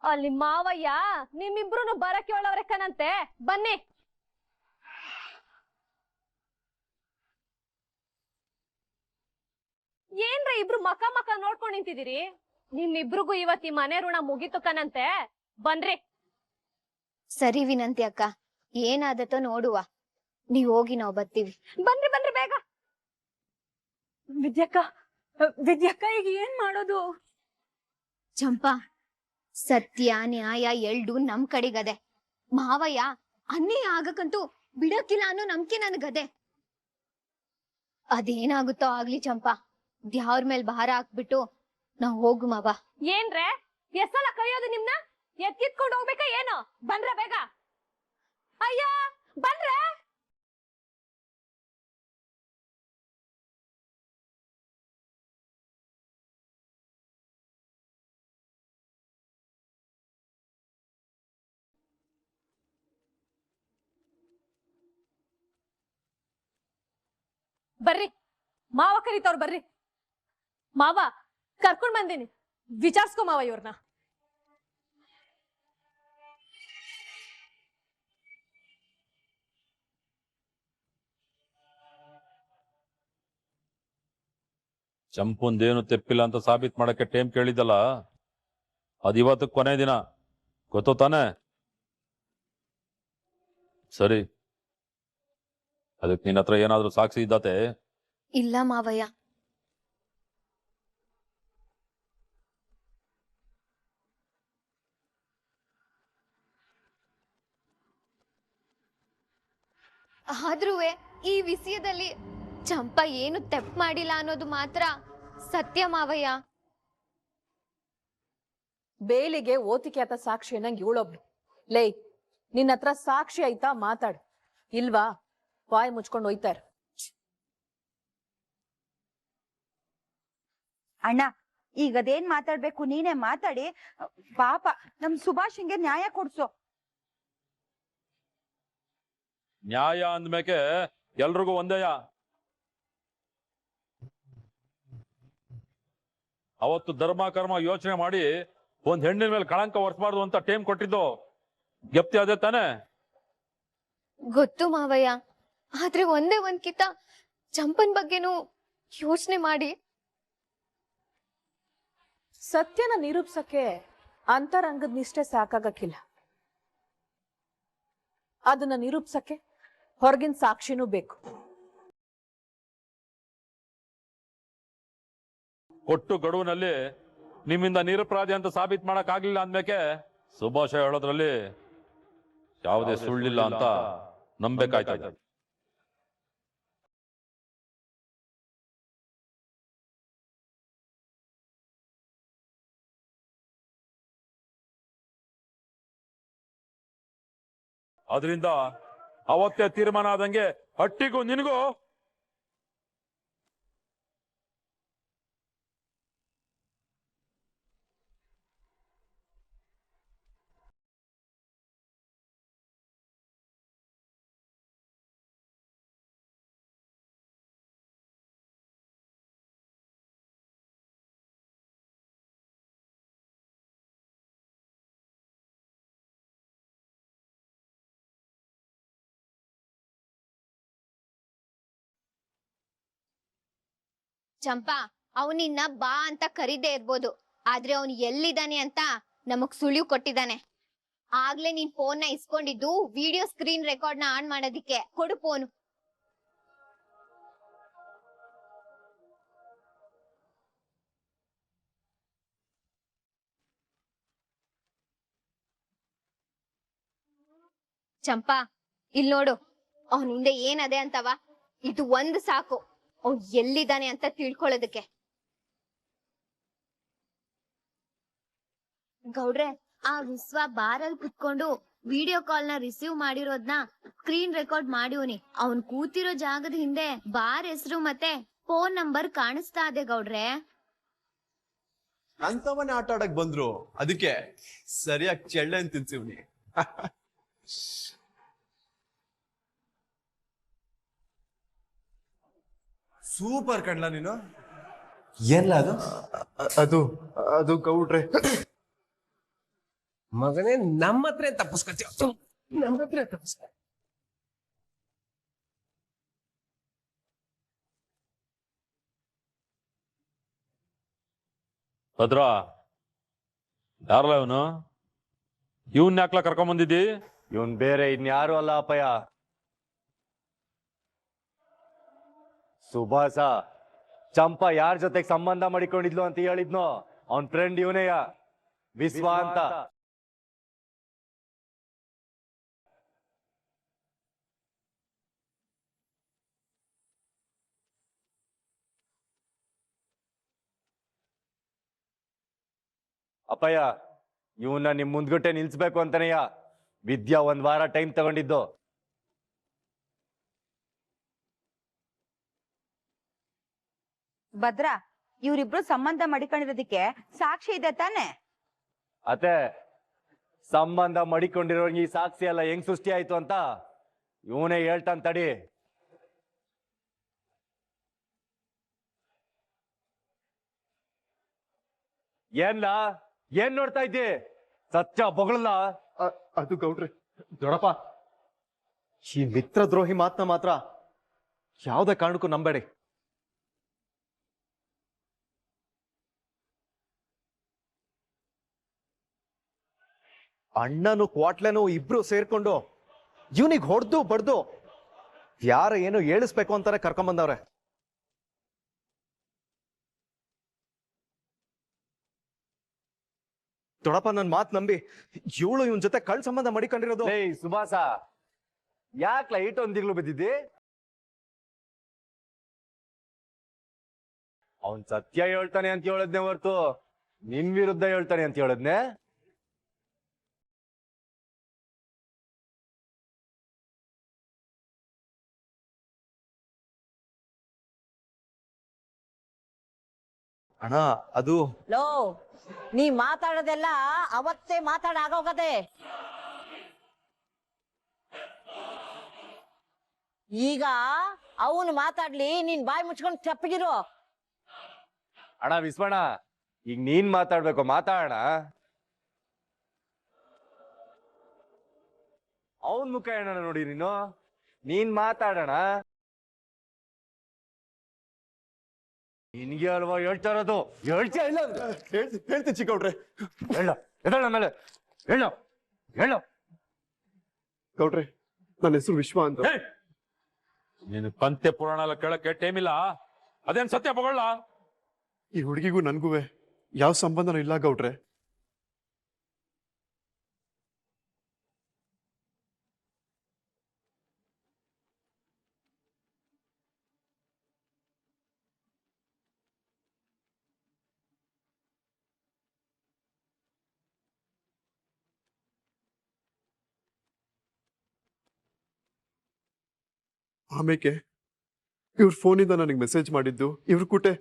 ಅಲ್ಲಿ ಮಾವಯ್ಯ ನಿಮ್ಮಿಬ್ರು ಬರಕ್ಕೆ ಹೇಳವ್ರೆ ಕಣಂತೆ, ಬನ್ನಿ. ಏನ್ರ ಇಬ್ರು ಮಕ ನೋಡ್ಕೊಂಡ್ ನಿಂತಿದ್ದೀರಿ? ನಿಮ್ಮಿಬ್ರಿಗೂ ಇವತ್ತಿ ಮನೆ ಋಣ ಮುಗಿತು ಕಣಂತೆ, ಬನ್ರಿ. ಸರಿ ವಿನಂತಿ ಅಕ್ಕ, ಏನಾದತ್ತೋ ನೋಡುವ. ನೀವ್ ಹೋಗಿ ನಾವ್ ಬರ್ತೀವಿ. ಬನ್ರಿ ಬನ್ರಿ ಬೇಗ. ವಿದ್ಯಕ್ಕ ಈಗ ಏನ್ ಮಾಡೋದು? ಚಂಪಾ, ಸತ್ಯ ನ್ಯಾಯ ಎಲ್ಡು ನಮ್ ಕಡೆಗದೆ. ಮಾವಯ್ಯ ಅನ್ನೇ ಆಗಕ್ಕಂತೂ ಬಿಡಕ್ಕಿಲ್ಲ ಅನ್ನೋ ನಂಬಿಕೆ ನನ್ಗದೆ. ಅದೇನಾಗುತ್ತೋ ಆಗ್ಲಿ ಚಂಪಾ, ದ್ಯಾವ್ರ ಮೇಲ್ ಭಾರ ಹಾಕ್ಬಿಟ್ಟು ನಾವ್ ಹೋಗು ಮಾವ. ಏನ್ರೆ ಎಷ್ಟೆಲ್ಲ ಕೈಯೋದು ನಿಮ್ನ? ಎತ್ತಿತ್ಕೊಂಡು ಹೋಗ್ಬೇಕಾ ಏನು? ಬನ್ರೆ ಬೇಗ. ಅಯ್ಯ ಬನ್ರೆ. ಬರ್ರಿ, ಮಾವ ಕರೀತವ್ರು, ಬರ್ರಿ. ಮಾವ ಕರ್ಕೊಂಡ್ ಬಂದೀನಿ, ವಿಚಾರ್ಸ್ಕೊ ಮಾವ ಇವ್ರನ್ನ. ಚಂಪುಂದೇನು ತೆಪ್ಪಿಲ್ಲ ಅಂತ ಸಾಬೀತ್ ಮಾಡಕ್ಕೆ ಟೈಮ್ ಕೇಳಿದ್ದಲ್ಲ, ಅದಿವತ್ತು ಕೊನೆ ದಿನ, ಗೊತ್ತೋ ತಾನೆ? ಸರಿ, ಅದಕ್ಕೆ ನಿನ್ನ ಹತ್ರ ಏನಾದ್ರೂ ಸಾಕ್ಷಿ ಇದ್ದತೆ? ಇಲ್ಲ ಮಾವಯ್ಯ. ಆದ್ರೂವೆ ಈ ವಿಷಯದಲ್ಲಿ ಚಂಪಾ ಏನು ತೆಪ್ಪು ಮಾಡಿಲ್ಲ ಅನ್ನೋದು ಮಾತ್ರ ಸತ್ಯ ಮಾವಯ್ಯ. ಬೇಲಿಗೆ ಓತಿಕೆ ಆತ ಸಾಕ್ಷಿ ಅನ್ನಂಗ್ ಇವಳೊಬ್ಳು. ಲೇ, ನಿನ್ನ ಹತ್ರ ಸಾಕ್ಷಿ ಆಯ್ತಾ? ಮಾತಾಡು. ಇಲ್ವಾ ಬಾಯ್ ಮುಚ್ಕೊಂಡು ಹೋಯ್ತಾರ. ಅಣ್ಣ, ಈಗ ಅದೇನ್ ಮಾತಾಡ್ಬೇಕು ನೀನೇ ಮಾತಾಡಿ. ಪಾಪ ನಮ್ ಸುಭಾಷಿಂಗೆ ನ್ಯಾಯ ಕೊಡ್ಸು. ನ್ಯಾಯ ಅಂದ್ಮೇಕೆ ಎಲ್ರಿಗೂ ಒಂದೇಯ. ಅವತ್ತು ಧರ್ಮ ಕರ್ಮ ಯೋಚನೆ ಮಾಡಿ ಒಂದ್ ಹೆಣ್ಣಿನ ಮೇಲೆ ಕಳಂಕ ಹೊರಿಸಬಾರ್ದು ಅಂತ ಟೈಮ್ ಕೊಟ್ಟಿದ್ದು ಗೆಪ್ತಿ ಅದೇ ತಾನೆ? ಗೊತ್ತು ಮಾವಯ್ಯ, ಆದ್ರೆ ಒಂದೇ ಒಂದ್ಕಿತ ಚಂಪನ್ ಬಗ್ಗೆನೂ ಯೋಚನೆ ಮಾಡಿ. ಸತ್ಯನ ನಿರೂಪಿಸಕ್ಕೆ ಅಂತರಂಗದ ನಿಷ್ಠೆ ಸಾಕಾಗಕ್ಕಿಲ್ಲ. ಅದನ್ನ ನಿರೂಪಿಸಕ್ಕೆ ಹೊರಗಿನ ಸಾಕ್ಷಿನೂ ಬೇಕು. ಕೊಟ್ಟು ಗಡುವಿನಲ್ಲಿ ನಿಮ್ಮಿಂದ ನಿರಪರಾಧಿ ಅಂತ ಸಾಬೀತ್ ಮಾಡಕ್ ಆಗ್ಲಿಲ್ಲ ಅಂದ್ಮೇಕೆ ಸುಭಾಷ ಹೇಳೋದ್ರಲ್ಲಿ ಯಾವುದೇ ಸುಳ್ಳಿಲ್ಲ ಅಂತ ನಂಬೇಕಾಯ್ತದೆ. ಆದ್ರಿಂದ ಅವತ್ತೇ ತೀರ್ಮಾನ ಆದಂಗೆ ಹಟ್ಟಿಗೂ ನಿನಗೂ ಚಂಪಾ, ಅವನಿನ್ನ ಬಾ ಅಂತ ಕರೀದೇ ಇರ್ಬೋದು, ಆದ್ರೆ ಅವನು ಎಲ್ಲಿದ್ದಾನೆ ಅಂತ ನಮಗ್ ಸುಳಿವು ಕೊಟ್ಟಿದ್ದಾನೆ. ಆಗ್ಲೇ ನೀನ್ ಫೋನ್ ನ ಇಸ್ಕೊಂಡಿದ್ದು ವಿಡಿಯೋ ಸ್ಕ್ರೀನ್ ರೆಕಾರ್ಡ್ ನ ಆನ್ ಮಾಡೋದಿಕ್ಕೆ. ಕೊಡು ಫೋನು. ಚಂಪಾ, ಇಲ್ ನೋಡು, ಅವನ ಹಿಂದೆ ಏನದೆ ಅಂತವ. ಇದು ಒಂದು ಸಾಕು, ಅವ್ನು ಎಲ್ಲಿದ್ದಾನೆ ಅಂತ ತಿಳ್ಕೊಳ್ಳೋದಕ್ಕೆ. ಗೌಡ್ರೆ, ಆ ವಿಶ್ವ ಬಾರಲ್ಲಿ ಕುತ್ಕೊಂಡು ವಿಡಿಯೋ ಕಾಲ್ ನ ರಿಸೀವ್ ಮಾಡಿರೋದ್ನ ಸ್ಕ್ರೀನ್ ರೆಕಾರ್ಡ್ ಮಾಡಿವ್ನಿ. ಅವ್ನ್ ಕೂತಿರೋ ಜಾಗದ ಹಿಂದೆ ಬಾರ್ ಹೆಸರು ಮತ್ತೆ ಫೋನ್ ನಂಬರ್ ಕಾಣಿಸ್ತಾ ಇದೆ ಗೌಡ್ರೆ. ಅಂತವನ್ನೇ ಆಟ ಆಡಕ್ ಬಂದ್ರು, ಅದಕ್ಕೆ ಸರಿಯಾಗಿ ಚೆಳ್ಳೆ ಅಂತ ತಿನ್ಸಿವ್ನಿ. ಸೂಪರ್ ಕಣ್ಲ ನೀನು. ಏನ್ಲ ಅದು? ಅದು ಅದು ಗೌಡ್ರೆ, ಮಗನೇ ನಮ್ಮ ಹತ್ರ ತಪ್ಪಿಸ್ಕೊತೀವ ನಮ್ಮ ಹತ್ರ ತಪ್ಪಿಸ್ಕ ಭದ್ರ ಯಾರಲ್ಲ ಇವನು? ಇವನ್ ಯಾಕ್ಲ ಕರ್ಕೊಂಬಂದಿದ್ದಿ? ಇವನ್ ಬೇರೆ ಇನ್ಯಾರು ಅಲ್ಲ ಅಪ್ಪಯ್ಯ, ಸುಭಾಸ. ಚಂಪಾ ಯಾರ ಜೊತೆಗೆ ಸಂಬಂಧ ಮಾಡಿಕೊಂಡಿದ್ಲು ಅಂತ ಹೇಳಿದ್ನೋ ಅವನ್ ಫ್ರೆಂಡ್ ಇವನೇಯ, ವಿಶ್ವ ಅಂತ. ಅಪ್ಪಯ್ಯ, ಇವನ್ನ ನಿಮ್ ಮುಂದ್ಗಟ್ಟೆ ನಿಲ್ಸ್ಬೇಕು ಅಂತಾನೆಯ ವಿದ್ಯಾ 1 ವಾರ ಟೈಮ್ ತಗೊಂಡಿದ್ದು. ಭದ್ರ, ಇವ್ರಿಬ್ರು ಸಂಬಂಧ ಮಾಡಿಕೊಂಡಿರೋದಕ್ಕೆ ಸಾಕ್ಷಿ ಇದೆ ತಾನೆ? ಅತ್ತೆ, ಸಂಬಂಧ ಮಡಿಕೊಂಡಿರೋಂಗೆ ಈ ಸಾಕ್ಷಿ ಎಲ್ಲ ಹೆಂಗ್ ಸೃಷ್ಟಿ ಆಯ್ತು ಅಂತ ಇವನೇ ಹೇಳ್ತಾನ್ ತಡಿ. ಏನ್ ನೋಡ್ತಾ ಇದ್ದಿ? ಸತ್ಯ ಬೊಗಳಲ್ಲ. ಅದು ಗೌಡ್ರೆ, ದೊಡಪ್ಪ, ಈ ಮಿತ್ರ ದ್ರೋಹಿ ಮಾತನ್ನ ಮಾತ್ರ ಯಾವುದೇ ಕಾರಣಕ್ಕೂ ನಂಬೇಡಿ. ಅಣ್ಣನು ಕ್ವಾಟ್ಲೆನು ಇಬ್ರು ಸೇರ್ಕೊಂಡು ಇವನಿಗೆ ಹೊಡೆದು ಬಡ್ದು ಯಾರ ಏನು ಹೇಳಿಸ್ಬೇಕು ಅಂತಾರೆ ಕರ್ಕೊಂಬಂದವ್ರೆ. ದೊಡಪ್ಪ, ನನ್ ಮಾತ್ ನಂಬಿ ಇವಳು ಇವನ್ ಜೊತೆ ಕಳ್ ಸಂಬಂಧ ಮಾಡಿಕೊಂಡಿರೋದು. ಏಯ್ ಸುಭಾಸ, ಯಾಕ್ಲ ಇಟ್ಟೊಂದಿಗ್ಲು ಬಿದ್ದಿದ್ದಿ? ಅವನ್ ಸತ್ಯ ಹೇಳ್ತಾನೆ ಅಂತ ಹೇಳದ್ನೆ ಹೊರ್ತು ನಿನ್ ವಿರುದ್ಧ ಹೇಳ್ತಾನೆ ಅಂತ ಹೇಳದ್ನೆ. ಅಣ್ಣ, ಅದು ಲೋ, ನೀ ಮಾತಾಡೋದೆಲ್ಲ ಅವತ್ತೇ ಮಾತಾಡಾಗೋಗದೆ. ಈಗ ಅವನು ಮಾತಾಡ್ಲಿ, ನೀನ್ ಬಾಯಿ ಮುಚ್ಕೊಂಡು ಚಪ್ಪಗಿರು. ಅಣ್ಣ ವಿಸ್ಮಣ್ಣ, ಈಗ ನೀನ್ ಮಾತಾಡ್ಬೇಕು, ಮಾತಾಡೋಣ. ಅವನ್ ಮುಖ ಏನಣ್ಣ ನೋಡಿ ನೀನು, ನೀನ್ ಮಾತಾಡೋಣ. ನಿನ್ಗೆ ಅಲ್ವಾ ಹೇಳ್ತಾ ಇರೋದು? ಹೇಳ್ತಾ ಇಲ್ಲ? ಹೇಳ್ತೀನಿ ಚಿಕ್ಕವ್ರೆ. ಹೇಳ ಎದಳ ಮೇಲೆ ಹೇಳು ಹೇಳು. ಗೌಡ್ರೆ, ನನ್ನ ಹೆಸರು ವಿಶ್ವ ಅಂತ. ನೀನು ಪಂತೆ ಪುರಾಣ ಎಲ್ಲ ಕೇಳಕ್ಕೆ ಟೈಮ್ ಇಲ್ಲ. ಅದೇನ್ ಸತ್ಯ ಬಗೊಳ್ಳ? ಈ ಹುಡುಗಿಗೂ ನನ್ಗೂ ಯಾವ ಸಂಬಂಧನೂ ಇಲ್ಲ ಗೌಡ್ರೆ. ಆಮೇಲೆ ಇವ್ರ ಫೋನಿಂದ ನನಗೆ ಮೆಸೇಜ್ ಮಾಡಿದ್ದು ಇವ್ರ ಕೂಟೆ.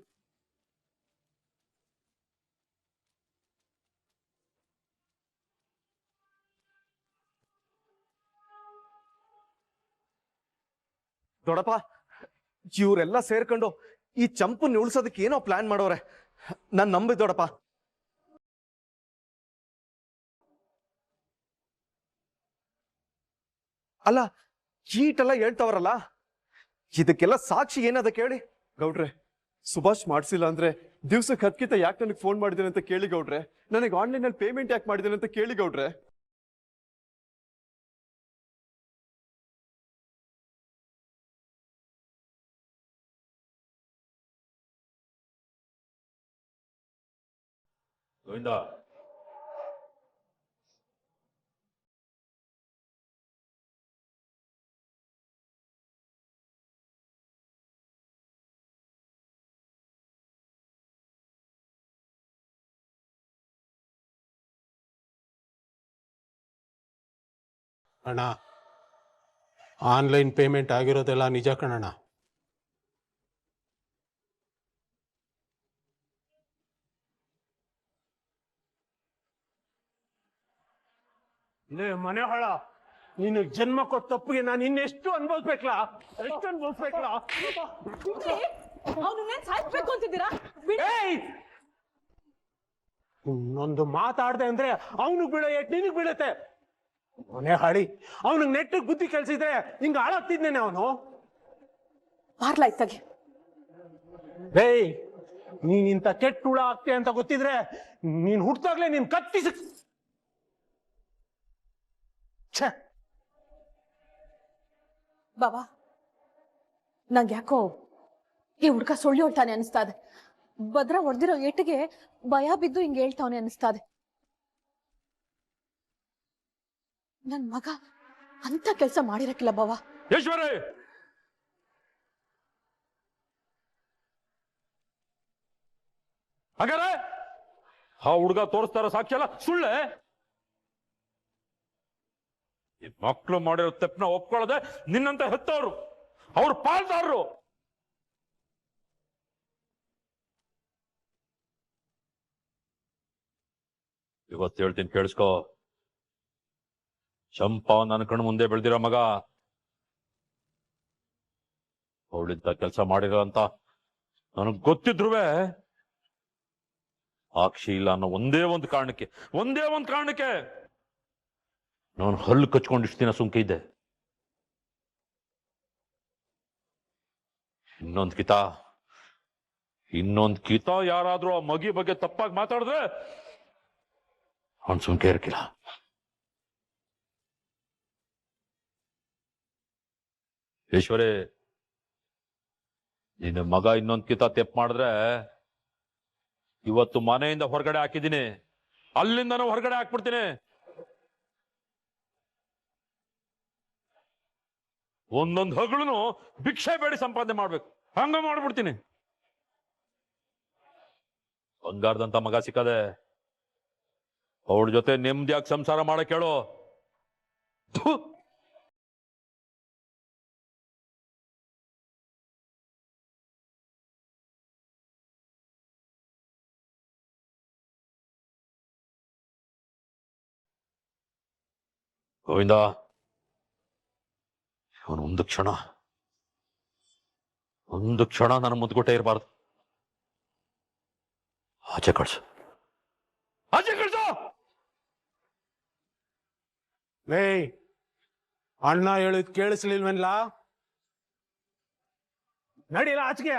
ದೊಡಪ್ಪ, ಇವ್ರೆಲ್ಲ ಸೇರ್ಕೊಂಡು ಈ ಚಂಪನ್ನ ಉಳ್ಸೋದಕ್ಕೆ ಏನೋ ಪ್ಲಾನ್ ಮಾಡೋರೆ. ನಾನ್ ನಂಬಿ ದೊಡಪ್ಪ. ಅಲ್ಲ, ಚೀಟೆಲ್ಲ ಹೇಳ್ತಾವ್ರಲ್ಲ, ಇದಕ್ಕೆಲ್ಲ ಸಾಕ್ಷಿ ಏನದ ಕೇಳಿ ಗೌಡ್ರೆ. ಸುಭಾಷ್ ಮಾಡ್ಸಿಲ್ಲ ಅಂದ್ರೆ ದಿವ್ಸಕ್ಕೆ 10ಕ್ಕಿಂತ ಯಾಕೆ ನನಗೆ ಫೋನ್ ಮಾಡಿದ್ದೇನೆ ಅಂತ ಕೇಳಿ ಗೌಡ್ರೆ. ನನಗೆ ಆನ್ಲೈನ್ ಅಲ್ಲಿ ಪೇಮೆಂಟ್ ಯಾಕೆ ಮಾಡಿದ್ದೇನೆ ಅಂತ ಕೇಳಿ ಗೌಡ್ರೆ. ಗೋವಿಂದ, ಅಣ್ಣ, ಆನ್ಲೈನ್ ಪೇಮೆಂಟ್ ಆಗಿರೋದೆಲ್ಲ ನಿಜ ಕಣಣ್ಣ. ಮನೆ ಹೊಳ, ನೀನು ಜನ್ಮ ಕೊಟ್ಟ ತಪ್ಪಿಗೆ ನಾನು ಇನ್ನೆಷ್ಟು ಅನ್ಭವಿಸ್ಬೇಕಲ್ಲ, ಎಷ್ಟು ಅನ್ಭವಿಸ್ಬೇಕಲ್ಲ. ಅವನನ್ನೇನ್ ಸಾಯಿಸ್ಬೇಕು ಅಂತಿದ್ದೀರಾ? ಏಯ್! ಇನ್ನೊಂದು ಮಾತಾಡ್ದೆ ಅಂದ್ರೆ ಅವನಿಗೆ ಬೀಳೋ ಏಟ್ ನಿನಗ್ ಬೀಳುತ್ತೆ. ಮನೆ ಹಾಳಿ ಅವನಿಗೆ ನೆಟ್ಟಿಗೆ ಬುದ್ಧಿ ಕಲ್ಸಿದ್ರೆ ಹಿಂಗ ಹಾಳಾಗ್ತಿದ್ನೇನೆ ಅವನು. ಬಾರ್ಲಾಯ್ತಾಗೆ. ಏಯ್, ನೀನ್ ಇಂಥ ಕೆಟ್ಟ ಹುಳ ಆಗ್ತೀಯ ಅಂತ ಗೊತ್ತಿದ್ರೆ ನೀನ್ ಹುಟ್ಟಾಗ್ಲೇ ನೀನ್ ಕತ್ತಿ ಛೇ. ಬಾಬಾ, ನಂಗೆ ಯಾಕೋ ಈ ಹುಡ್ಗ ಸುಳ್ಳು ಹೇಳ್ತಾನೆ ಅನಿಸ್ತಾದೆ. ಭದ್ರ ಹೊಡೆದಿರೋ ಏಟಿಗೆ ಭಯ ಬಿದ್ದು ಹಿಂಗೆ ಹೇಳ್ತಾವನೆ ಅನಿಸ್ತಾದೆ. ನನ್ ಮಗ ಅಂತ ಕೆಲಸ ಮಾಡಿರಕ್ಕಿಲ್ಲ ಬಾವ. ಈಶ್ವರಿ, ಹಾಗಾರೆ ಆ ಹುಡುಗ ತೋರಿಸ್ತಾರ ಸಾಕ್ಷಿ ಅಲ್ಲ ಸುಳ್ಳೆ? ಈ ಮಕ್ಕಳು ಮಾಡಿರೋ ತಪ್ಪನ ಒಪ್ಕೊಳ್ಳದೆ ನಿನ್ನಂತ ಹೆತ್ತವರು, ಅವ್ರ ಪಾಲ್ದಾರರು. ಇವತ್ತು ಹೇಳ್ತೀನಿ ಕೇಳಿಸ್ಕೋ, ಚಂಪಾ ನನ್ನ ಕಣ್ಣು ಮುಂದೆ ಬೆಳೆದಿರೋ ಮಗ. ಅವಳಿಂದ ಕೆಲಸ ಮಾಡಿರೋ ಅಂತ ನನಗ್ ಗೊತ್ತಿದ್ರುವೆ ಸಾಕ್ಷಿ ಇಲ್ಲ ಅನ್ನೋ ಒಂದೇ ಒಂದು ಕಾರಣಕ್ಕೆ ನಾನು ಹಲ್ಲು ಕಚ್ಕೊಂಡು ಇಷ್ಟು ದಿನ ಸುಮ್ಕೆ ಇದ್ದೆ. ಇನ್ನೊಂದ್ ಕಿತ ಯಾರಾದ್ರೂ ಆ ಮಗಿ ಬಗ್ಗೆ ತಪ್ಪಾಗಿ ಮಾತಾಡಿದ್ರೆ ಅವನ್ ಸುಮ್ಕೆ ಇರಕ್ಕಿಲ್ಲ. ಈಶ್ವರಿ, ನಿನ್ನ ಮಗ ಇನ್ನೊಂದ್ ಕಿತ ತೆಪ್ಪು ಮಾಡಿದ್ರೆ ಇವತ್ತು ಮನೆಯಿಂದ ಹೊರಗಡೆ ಹಾಕಿದ್ದೀನಿ, ಅಲ್ಲಿಂದನೂ ಹೊರಗಡೆ ಹಾಕ್ಬಿಡ್ತೀನಿ. ಒಂದೊಂದು ಹಗಲು ಭಿಕ್ಷೆ ಬೇಡಿ ಸಂಪಾದನೆ ಮಾಡ್ಬೇಕು, ಹಂಗ ಮಾಡ್ಬಿಡ್ತೀನಿ. ಬಂಗಾರದಂತ ಮಗ ಸಿಕ್ಕದೆ ಅವಳ ಜೊತೆ ನೆಮ್ಮದಿಯಾಗಿ ಸಂಸಾರ ಮಾಡಕ್ ಹೇಳು. ಗೋವಿಂದ, ಅವನು ಒಂದು ಕ್ಷಣ ನನ್ನ ಮುದ್ದುಗೊಟ್ಟೆ ಇರಬಾರ್ದು. ಆಚೆ ಕಳ್ಸು. ಏಯ್, ಅಣ್ಣ ಹೇಳಿದ್ ಕೇಳಿಸ್ಲಿಲ್ವಲ್ಲ? ನಡಿಲ್ಲ ಆಚೆಗೆ.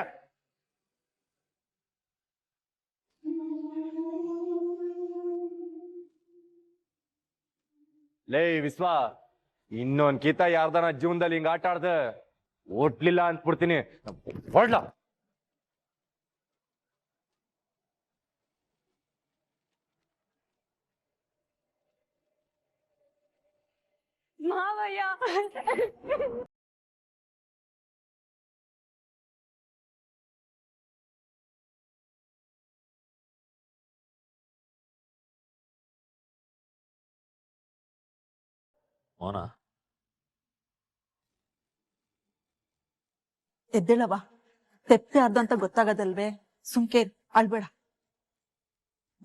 ಲೇ ವಿಶ್ವ, ಇನ್ನೊಂದ್ ಕಿತ ಯಾರ್ದನ ಜೀವನದಲ್ಲಿ ಹಿಂಗ ಆಟ ಆಡ್ದೆ ಓಟ್ಲಿಲ್ಲ ಅಂದ್ಬಿಡ್ತೀನಿ. ಹೊಡ್ಲ ಮಾವಯ್ಯ, ಮೋನ, ಎದ್ದೇಳವ, ತೆಪ್ಪೆ ಅರ್ಧಂತ ಗೊತ್ತಾಗದಲ್ವೇ? ಸುಮ್ಕೆ ಅಳ್ಬೇಡ,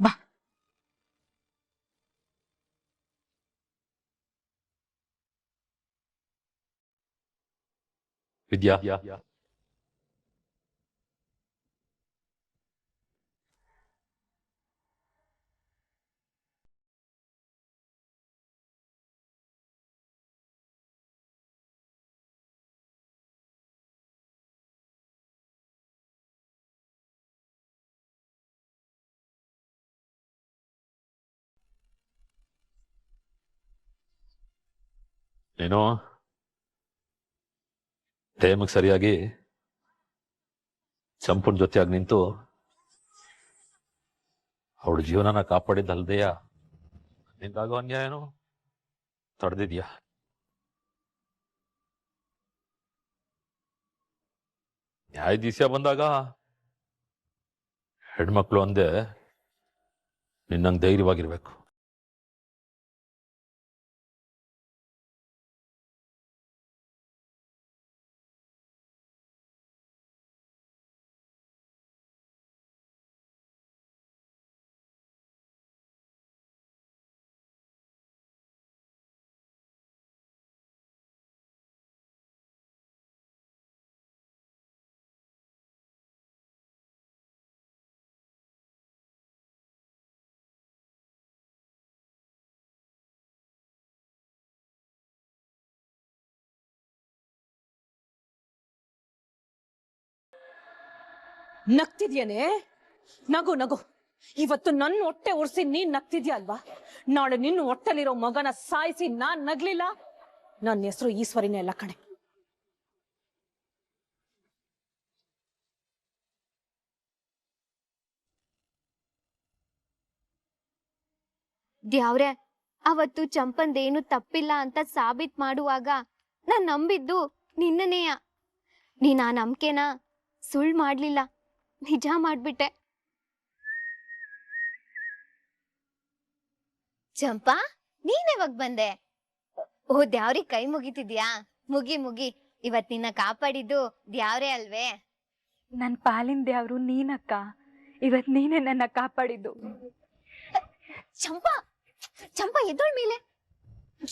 ಬಾ. ವಿದ್ಯಾ, ನೀನು ಟೈಮಿಗೆ ಸರಿಯಾಗಿ ಚಂಪುನ್ ಜೊತೆಯಾಗಿ ನಿಂತು ಅವಳ ಜೀವನನ ಕಾಪಾಡಿದ್ದಲ್ದೆಯ ನಿಂದಾಗೋ ಅನ್ಯಾಯನೂ ತಡೆದಿದ್ಯಾ? ನ್ಯಾಯಾಧೀಶ ಬಂದಾಗ ಹೆಣ್ಮಕ್ಳು ಅಂದೆ ನಿನ್ನಂಗೆ ಧೈರ್ಯವಾಗಿರ್ಬೇಕು. ನಗ್ತಿದ್ಯೇನೆ? ನಗು ನಗು. ಇವತ್ತು ನನ್ನ ಹೊಟ್ಟೆ ಉರ್ಸಿ ನೀನ್ ನಗ್ತಿದ್ಯಾ ಅಲ್ವಾ? ನಾಳೆ ನಿನ್ನ ಹೊಟ್ಟೆಲಿರೋ ಮಗನ ಸಾಯಿಸಿ ನಾನ್ ನಗ್ಲಿಲ್ಲ, ನನ್ನ ಹೆಸರು ಈಶ್ವರಿನೇ ಎಲ್ಲ ಕಣೆ. ದ್ಯಾವ್ರೆ, ಅವತ್ತು ಚಂಪಂದೇನು ತಪ್ಪಿಲ್ಲ ಅಂತ ಸಾಬೀತ್ ಮಾಡುವಾಗ ನಾನ್ ನಂಬಿದ್ದು ನಿನ್ನನೆಯ. ನೀನ್ ಆ ನಂಬಿಕೆನ ಸುಳ್ಳು ಮಾಡ್ಲಿಲ್ಲ, ನಿಜ ಮಾಡ್ಬಿಟ್ಟೆ. ಚಂಪಾ, ನೀನ್ ಯಾವಾಗ ಬಂದೆ? ಓ, ದ್ಯಾವ್ರಿ ಕೈ ಮುಗಿತಿದ್ಯಾ? ಮುಗಿ ಮುಗಿ. ಇವತ್ ನಿನ್ನ ಕಾಪಾಡಿದ್ದು ದ್ಯಾವ್ರೆ ಅಲ್ವೇ? ನನ್ ಪಾಲಿನ ದೇವ್ರು ನೀನಕ್ಕ. ಇವತ್ ನೀನೇ ನನ್ನ ಕಾಪಾಡಿದ್ದು. ಚಂಪಾ, ಚಂಪಾ ಎದ್ದೋಳ್ ಮೇಲೆ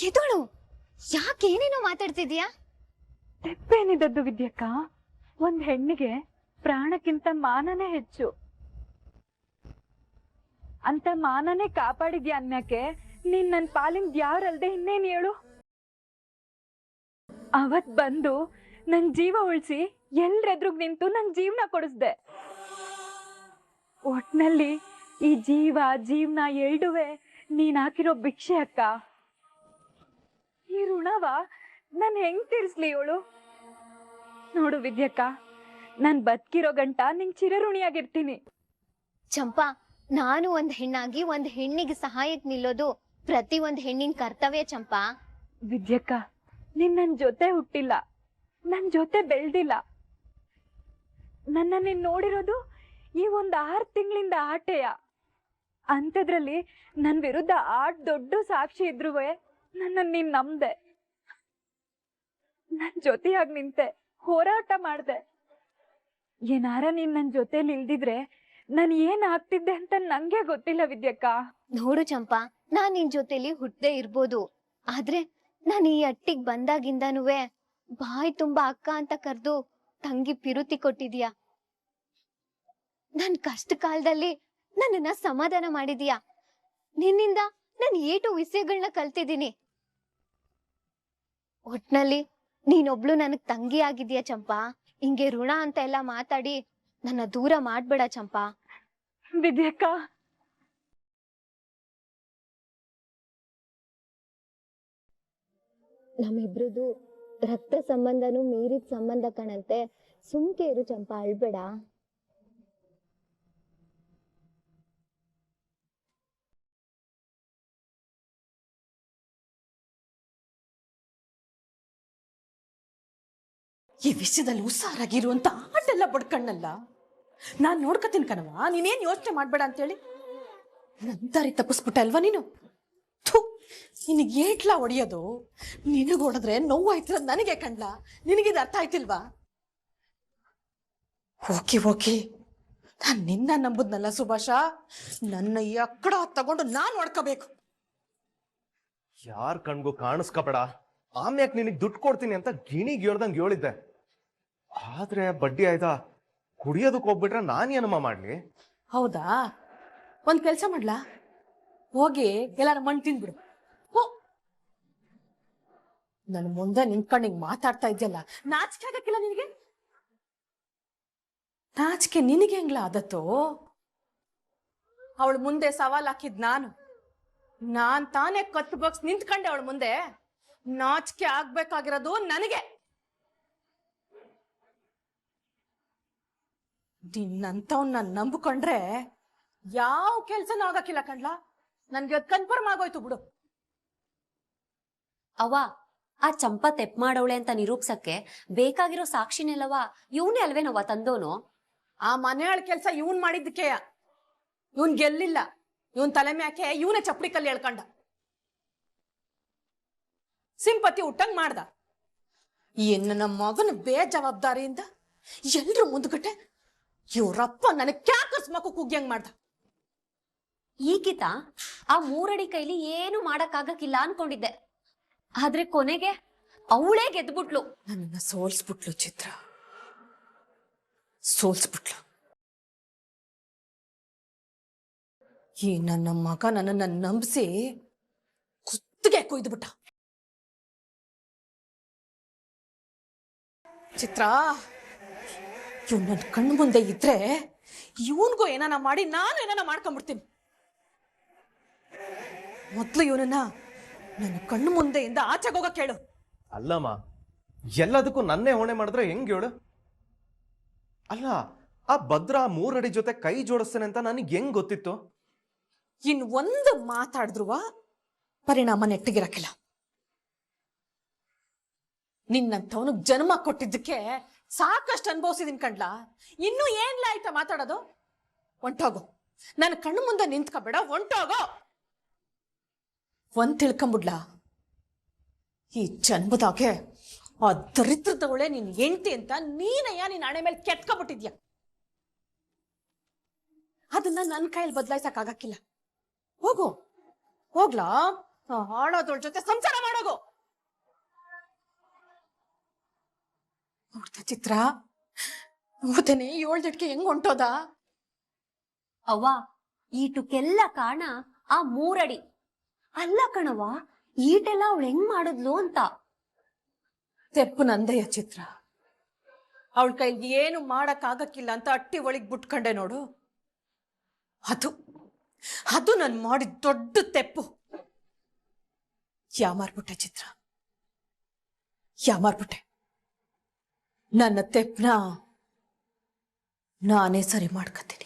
ಎದ್ದೋಳು. ಯಾಕೆ ಏನೇನೋ ಮಾತಾಡ್ತಿದ್ಯಾ? ತೆಪ್ಪೇನಿದ್ದದ್ದು ವಿದ್ಯಕ್ಕ? ಒಂದ್ ಹೆಣ್ಣಿಗೆ ಪ್ರಾಣಕ್ಕಿಂತ ಮಾನನೇ ಹೆಚ್ಚು. ಅಂತ ಮಾನನೇ ಕಾಪಾಡಿದ್ಯಾ ಅನ್ಯಾಕೆ ನೀನ್ ನನ್ ಪಾಲಿನ ದ್ಯಾವ್ರಲ್ದೆ ಇನ್ನೇನ್ ಹೇಳು? ಅವತ್ ಬಂದು ನನ್ ಜೀವ ಉಳಿಸಿ ಎಲ್ರೆದ್ರುಗ್ ನಿಂತು ನನ್ ಜೀವನ ಕೊಡಿಸ್ದೆ. ಒಟ್ನಲ್ಲಿ ಈ ಜೀವನ ಎರಡುವೆ ನೀನ್ ಹಾಕಿರೋ ಭಿಕ್ಷೆ ಅಕ್ಕ. ಈ ಋಣವ ನಾನ್ ಹೆಂಗ್ ತೀರ್ಸ್ಲಿ ಇವಳು? ನೋಡು ವಿದ್ಯಕ್ಕ, ನಾನ್ ಬದುಕಿರೋ ಗಂಟ ನಿಂಗ್ ಚಿರಋಣಿಯಾಗಿರ್ತೀನಿ. ಚಂಪಾ, ನಾನು ಒಂದ್ ಹೆಣ್ಣಾಗಿ ಒಂದ್ ಹೆಣ್ಣಿಗೆ ಸಹಾಯಕ್ ನಿಲ್ಲೋದು ಪ್ರತಿ ಒಂದ್ ಹೆಣ್ಣಿನ ಕರ್ತವ್ಯ. ಚಂಪಾ ವಿದ್ಯಕ್ಕ, ನೀನ್ ನನ್ ಜೊತೆ ಹುಟ್ಟಿಲ್ಲ, ನನ್ ಜೊತೆ ಬೆಳ್ದಿಲ್ಲ. ನನ್ನ ನೀನ್ ನೋಡಿರೋದು ಈ ಒಂದ್ 6 ತಿಂಗಳಿಂದ ಆಟೆಯ. ಅಂಥದ್ರಲ್ಲಿ ನನ್ ವಿರುದ್ಧ ದೊಡ್ಡ ಸಾಕ್ಷಿ ಇದ್ರುವೆ ನನ್ನ ನೀನ್ ನಂಬ್ದೆ, ನನ್ ಜೊತೆಯಾಗಿ ನಿಂತೆ, ಹೋರಾಟ ಮಾಡ್ದೆ. ಏನಾರ ನೀನ್ ನನ್ ಜೊತೆಲಿ ಇಲ್ದಿದ್ರೆ ನಾನ್ ಏನ್ ಆಗ್ತಿದ್ದೆ ಅಂತ ನಂಗೆ ಗೊತ್ತಿಲ್ಲ ವಿದ್ಯಕ್ಕ. ನೋಡು ಚಂಪಾ, ನಾನ್ ನಿನ್ ಜೊತೆಲಿ ಹುಟ್ಟದೆ ಇರ್ಬೋದು, ಆದ್ರೆ ನಾನ್ ಈ ಅಟ್ಟಿಗ್ ಬಂದಾಗಿಂದನುವೆ ಬಾಯಿ ತುಂಬಾ ಅಕ್ಕ ಅಂತ ಕರ್ದು ತಂಗಿ ಪಿರುತಿ ಕೊಟ್ಟಿದ್ಯಾ. ನನ್ ಕಷ್ಟ ಕಾಲದಲ್ಲಿ ನನ್ನನ್ನ ಸಮಾಧಾನ ಮಾಡಿದ್ಯಾ. ನಿನ್ನಿಂದ ನಾನು ಏಟು ವಿಷಯಗಳನ್ನ ಕಲ್ತಿದ್ದೀನಿ. ಒಟ್ನಲ್ಲಿ ನೀನೊಬ್ಳು ನನಗ್ ತಂಗಿ ಆಗಿದ್ಯಾ ಚಂಪಾ. ಹಿಂಗೆ ಋಣ ಅಂತ ಎಲ್ಲ ಮಾತಾಡಿ ನನ್ನ ದೂರ ಮಾಡ್ಬೇಡ ಚಂಪಾ. ವಿದ್ಯಕ್ಕ, ನಮ್ಮಿಬ್ರದು ರಕ್ತ ಸಂಬಂಧನೂ ಮೀರಿದ ಸಂಬಂಧ ಕಣಂತೆ. ಸುಮ್ಕೆ ಇರು ಚಂಪಾ, ಅಳ್ಬೇಡ. ಈ ವಿಷಯದಲ್ಲಿ ಹುಷಾರಾಗಿರು ಅಂತ ಆಟೆಲ್ಲ ಬಡ್ಕಣ್ಣಲ್ಲ. ನಾನ್ ನೋಡ್ಕತೀನಿ ಕಣವ, ನೀನೇನ್ ಯೋಚನೆ ಮಾಡ್ಬೇಡ ಅಂತೇಳಿ. ನನ್ ದಾರಿ ತಪ್ಪಿಸ್ಬಿಟ್ಟೆ ಅಲ್ವಾ ನೀನು? ಥು, ನಿನಗೆ ಏಟ್ಲ ಹೊಡಿಯೋದು? ನಿನಗ್ ಹೊಡೆದ್ರೆ ನೋವು ಆಯ್ತಿರ ನನಗೆ ಕಣ್ಲ. ನಿನಗಿದು ಅರ್ಥ ಆಯ್ತಿಲ್ವಾ? ಓಕೆ ಓಕೆ, ನಾನ್ ನಿನ್ನ ನಂಬುದ್ನಲ್ಲ ಸುಭಾಷ. ನನ್ನ ಈ ಅಕ್ಕಡ ತಗೊಂಡು ನಾನ್ ಹೊಡ್ಕೋಬೇಕು. ಯಾರ್ ಕಣ್ಗೂ ಕಾಣಿಸ್ಕೋಬೇಡ. ಆಮ್ಯಾಕ್ ನಿನಗ್ ದುಡ್ಡು ಕೊಡ್ತೀನಿ ಅಂತ ಗಿಣಿಗ್ ಹೇಳ್ದಂಗ್ ಹೇಳಿದ್ದೆ. ಆದ್ರೆ ಬಡ್ಡಿ ಆಯ್ತಾ, ಕುಡಿಯೋದಕ್ ಹೋಗ್ಬಿಟ್ರೆ ನಾನೇನಮ್ಮ ಮಾಡ್ಲಿ? ಹೌದಾ? ಒಂದ್ ಕೆಲ್ಸ ಮಾಡ್ಲಾ, ಹೋಗಿ ಎಲ್ಲಾರ ಮಣ್ಣು ತಿಂದ್ಬಿಡು. ಹೋ, ನನ್ ಮುಂದೆ ನಿಂತ್ಕೊಂಡು ಹಿಂಗ್ ಮಾತಾಡ್ತಾ ಇದ್ಯಲ್ಲ, ನಾಚಿಕೆ ಆಗಕ್ಕಿಲ್ಲ ನಿನಗೆ? ನಾಚಿಕೆ ನಿನಗೆ ಹೆಂಗ್ಲ ಆದತ್ತು? ಅವಳ ಮುಂದೆ ಸವಾಲ್ ಹಾಕಿದ್ ನಾನ್ ತಾನೇ ಕತ್ತು ಬಾಕ್ಸ್ ನಿಂತ್ಕೊಂಡೆ ಅವಳ ಮುಂದೆ. ನಾಚಿಕೆ ಆಗ್ಬೇಕಾಗಿರೋದು ನನಗೆ. ನಿನ್ನಂತವ್ನ ನಂಬಿಕೊಂಡ್ರೆ ಯಾವ ಕೆಲ್ಸನೂ ಆಗಕ್ಕಿಲ್ಲ ಕಣ್ಲಾ. ನನ್ಗೆ ಕನ್ಫರ್ಮ್ ಆಗೋಯ್ತು ಬಿಡು. ಅವ್ವ, ಆ ಚಂಪಾ ತೆಪ್ ಮಾಡವಳೆ ಅಂತ ನಿರೂಪ್ಸಕ್ಕೆ ಬೇಕಾಗಿರೋ ಸಾಕ್ಷಿನೆಲ್ಲವ ಇವನೇ ಅಲ್ವೇನವ್ವ ತಂದೋನು? ಆ ಮನೆಯಾಳ ಕೆಲ್ಸ ಇವನ್ ಮಾಡಿದ್ದಕ್ಕೆ ಇವನ್ ಗೆಲ್ಲಿಲ್ಲ. ಇವನ್ ತಲೆ ಮ್ಯಾಕೆ ಇವನೇ ಚಪ್ಪಡಿ ಕಲ್ಲಿ ಹೇಳ್ಕೊಂಡ, ಸಿಂಪತಿ ಹುಟ್ಟಂಗ್ ಮಾಡ್ದ. ಇನ್ನು ನಮ್ಮ ಮಗನ ಬೇಜವಾಬ್ದಾರಿಯಿಂದ ಎಲ್ರು ಮುಂದ್ಗಟ್ಟೆ ಇವ್ರಪ್ಪ ನನಗ್ ಕ್ಯಾಕರ್ಸ್ಮಕ್ಕು ಕುಗ್ಗ್ಯಂಗ್ ಮಾಡ್ದ. ಈಗಿತ ಆ 3 ಅಡಿ ಕೈಲಿ ಏನು ಮಾಡಕ್ಕಾಗಕ್ಕಿಲ್ಲ ಅನ್ಕೊಂಡಿದ್ದೆ, ಆದ್ರೆ ಕೊನೆಗೆ ಅವಳೇ ಗೆದ್ಬಿಟ್ಲು. ನನ್ನನ್ನ ಸೋಲ್ಸ್ಬಿಟ್ಲು ಚಿತ್ರ, ಸೋಲ್ಸ್ಬಿಟ್ಲು. ಈ ನನ್ನ ಮಗ ನನ್ನನ್ನ ನಂಬಿಸಿ ಕುತ್ತಿಗೆ ಕೊಯ್ದುಬಿಟ್ಟ. ಚಿತ್ರ, ಇವ್ ನನ್ನ ಕಣ್ಣು ಮುಂದೆ ಇದ್ರೆ ಇವನ್ಗೂ ಏನಾನ ಮಾಡಿ ನಾನು ಏನಾನ ಮಾಡ್ಕೊಂಡ್ಬಿಡ್ತೀನಿ. ಮೊದ್ಲು ಇವನನ್ನ ನನ್ನ ಕಣ್ಣು ಮುಂದೆಯಿಂದ ಆಚೆಗೆ ಹೋಗಕ್ ಹೇಳು. ಅಲ್ಲಮ್ಮ, ಎಲ್ಲದಕ್ಕೂ ನನ್ನೇ ಹೊಣೆ ಮಾಡಿದ್ರೆ ಹೆಂಗ್ ಹೇಳು? ಅಲ್ಲ, ಆ ಭದ್ರ 3 ಅಡಿ ಜೊತೆ ಕೈ ಜೋಡಿಸ್ತೇನೆ ಅಂತ ನನಗೆ ಹೆಂಗ್ ಗೊತ್ತಿತ್ತು? ಇನ್ ಒಂದು ಮಾತಾಡಿದ್ರುವ ಪರಿಣಾಮ ನೆಟ್ಟಿಗಿರಕ್ಕಿಲ್ಲ. ನಿನ್ನಂಥವನಿಗೆ ಜನ್ಮ ಕೊಟ್ಟಿದ್ದಕ್ಕೆ ಸಾಕಷ್ಟು ಅನುಭವಿಸಿದೀನಿ ಕಣ್ಲಾ. ಇನ್ನೂ ಏನ್ಲ ಆಯ್ತಾ ಮಾತಾಡೋದು? ಹೊಂಟೋಗು, ನನ್ನ ಕಣ್ಣು ಮುಂದೆ ನಿಂತ್ಕೋಬೇಡ, ಹೊಂಟೋಗೋ. ಒಂದ್ ತಿಳ್ಕೊಂಬಿಡ್ಲಾ, ಈ ಜನ್ಮದಾಗೆ ಆ ದರಿದ್ರದವಳೆ ನಿನ್ ಹೆಂಡ್ತಿ ಅಂತ ನೀನಯ್ಯ ನಿನ್ ಹಣೆ ಮೇಲೆ ಕೆಟ್ಕೊಬಿಟ್ಟಿದ್ಯಾ. ಅದನ್ನ ನನ್ನ ಕೈಯಲ್ಲಿ ಬದಲಾಯಿಸಕ್ ಆಗಕ್ಕಿಲ್ಲ. ಹೋಗು, ಹೋಗ್ಲಾ, ಹಾಳೋದೊಳ ಜೊತೆ ಸಂಸಾರ ಮಾಡೋಗು. ನೋಡ್ತಾ ಚಿತ್ರ, ಓದನೆ 7 ದಿಟ್ಕೆ ಹೆಂಗ್ ಹೊಂಟೋದ? ಅವ್ವ, ಈಟಕ್ಕೆಲ್ಲ ಕಾರಣ ಆ 3 ಅಡಿ. ಅಲ್ಲ ಕಣವ್ವ, ಈಟೆಲ್ಲ ಅವಳು ಹೆಂಗ್ ಮಾಡಿದ್ಲು ಅಂತ. ತೆಪ್ಪು ನಂದಯ್ಯ ಚಿತ್ರ. ಅವಳ ಕೈಲಿ ಏನು ಮಾಡಕ್ ಆಗಕ್ಕಿಲ್ಲ ಅಂತ ಅಟ್ಟಿ ಒಳಗ್ ಬಿಟ್ಕೊಂಡೆ ನೋಡು. ಅದು ನಾನು ಮಾಡಿದ ದೊಡ್ಡ ತೆಪ್ಪು. ಯಾಮಾರ್ಬಿಟ್ಟೆ ಚಿತ್ರ, ಯಾಮಾರ್ಬಿಟ್ಟೆ. ನನ್ನ ತೆಪ್ಪನ ನಾನೇ ಸರಿ ಮಾಡ್ಕತೀನಿ.